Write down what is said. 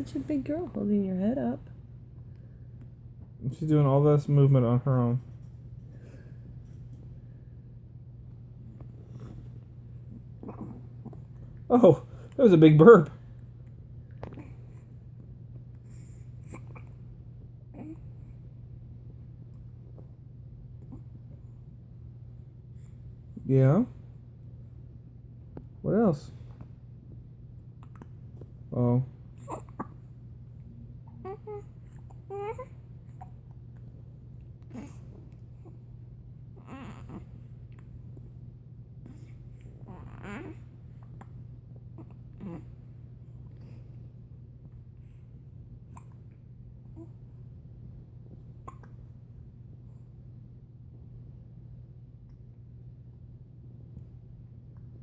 such a big girl holding your head up. She's doing all this movement on her own. Oh, that was a big burp. Yeah? What else? Oh.